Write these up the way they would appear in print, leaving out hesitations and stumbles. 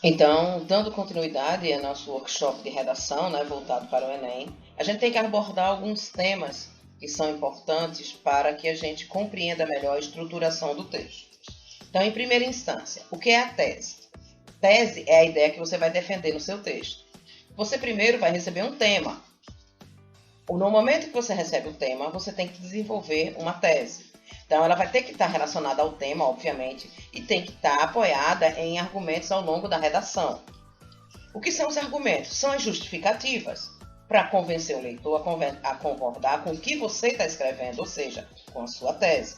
Então, dando continuidade ao nosso workshop de redação, né, voltado para o Enem, a gente tem que abordar alguns temas que são importantes para que a gente compreenda melhor a estruturação do texto. Então, em primeira instância, o que é a tese? Tese é a ideia que você vai defender no seu texto. Você primeiro vai receber um tema. No momento que você recebe o tema, você tem que desenvolver uma tese. Então, ela vai ter que estar relacionada ao tema, obviamente, e tem que estar apoiada em argumentos ao longo da redação. O que são os argumentos? São as justificativas para convencer o leitor a concordar com o que você está escrevendo, ou seja, com a sua tese.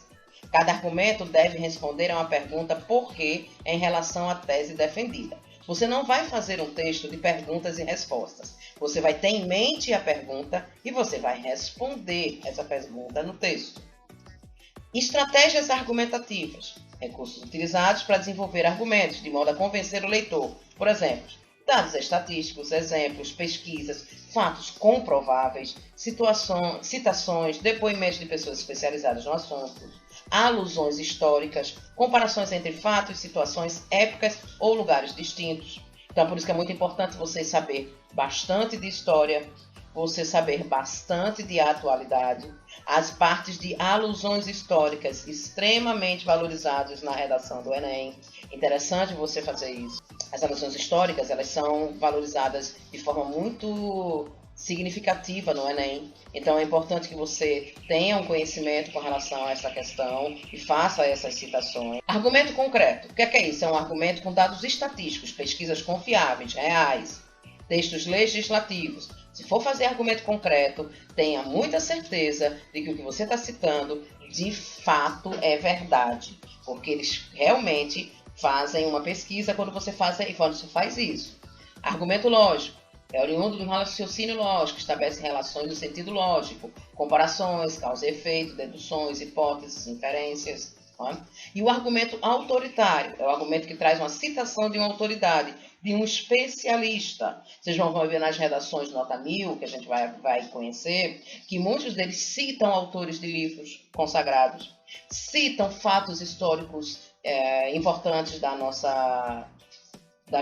Cada argumento deve responder a uma pergunta por quê em relação à tese defendida. Você não vai fazer um texto de perguntas e respostas. Você vai ter em mente a pergunta e você vai responder essa pergunta no texto. Estratégias argumentativas. Recursos utilizados para desenvolver argumentos, de modo a convencer o leitor. Por exemplo, dados estatísticos, exemplos, pesquisas, fatos comprováveis, citações, depoimentos de pessoas especializadas no assunto, alusões históricas, comparações entre fatos, situações, épocas ou lugares distintos. Então, por isso que é muito importante você saber bastante de história, você saber bastante de atualidade, as partes de alusões históricas extremamente valorizadas na redação do Enem. Interessante você fazer isso. As alusões históricas, elas são valorizadas de forma muito significativa no Enem. Então é importante que você tenha um conhecimento com relação a essa questão e faça essas citações. Argumento concreto. O que é isso? É um argumento com dados estatísticos, pesquisas confiáveis, reais, textos legislativos. Se for fazer argumento concreto, tenha muita certeza de que o que você está citando de fato é verdade, porque eles realmente fazem uma pesquisa quando você faz isso. Argumento lógico. É oriundo do raciocínio lógico, estabelece relações no sentido lógico, comparações, causa e efeito, deduções, hipóteses, inferências. Tá? E o argumento autoritário é o argumento que traz uma citação de uma autoridade, de um especialista. Vocês vão ver nas redações nota 1000, que a gente vai conhecer, que muitos deles citam autores de livros consagrados, citam fatos históricos importantes da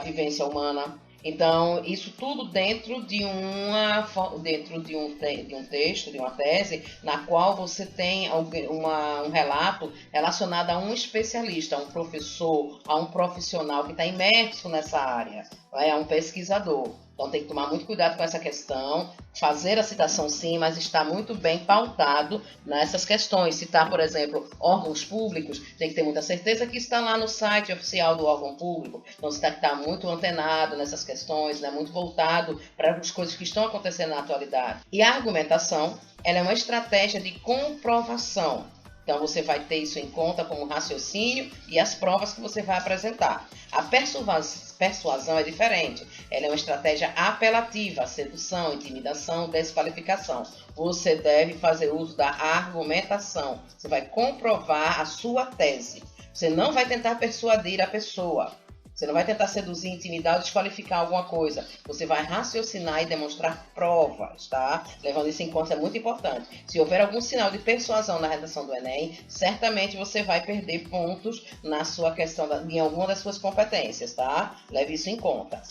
vivência humana. Então, isso tudo dentro de um texto, de uma tese, na qual você tem um relato relacionado a um especialista, a um professor, a um profissional que está imerso nessa área, a um pesquisador. Então, tem que tomar muito cuidado com essa questão, fazer a citação sim, mas estar muito bem pautado nessas questões. Citar, por exemplo, órgãos públicos, tem que ter muita certeza que está lá no site oficial do órgão público. Então, você tem que estar muito antenado nessas questões, né? Muito voltado para as coisas que estão acontecendo na atualidade. E a argumentação, ela é uma estratégia de comprovação. Então, você vai ter isso em conta como raciocínio e as provas que você vai apresentar. A persuasão é diferente. Ela é uma estratégia apelativa, sedução, intimidação, desqualificação. Você deve fazer uso da argumentação. Você vai comprovar a sua tese. Você não vai tentar persuadir a pessoa. Você não vai tentar seduzir, intimidar ou desqualificar alguma coisa. Você vai raciocinar e demonstrar provas, tá? Levando isso em conta é muito importante. Se houver algum sinal de persuasão na redação do Enem, certamente você vai perder pontos na sua questão, em alguma das suas competências, tá? Leve isso em conta.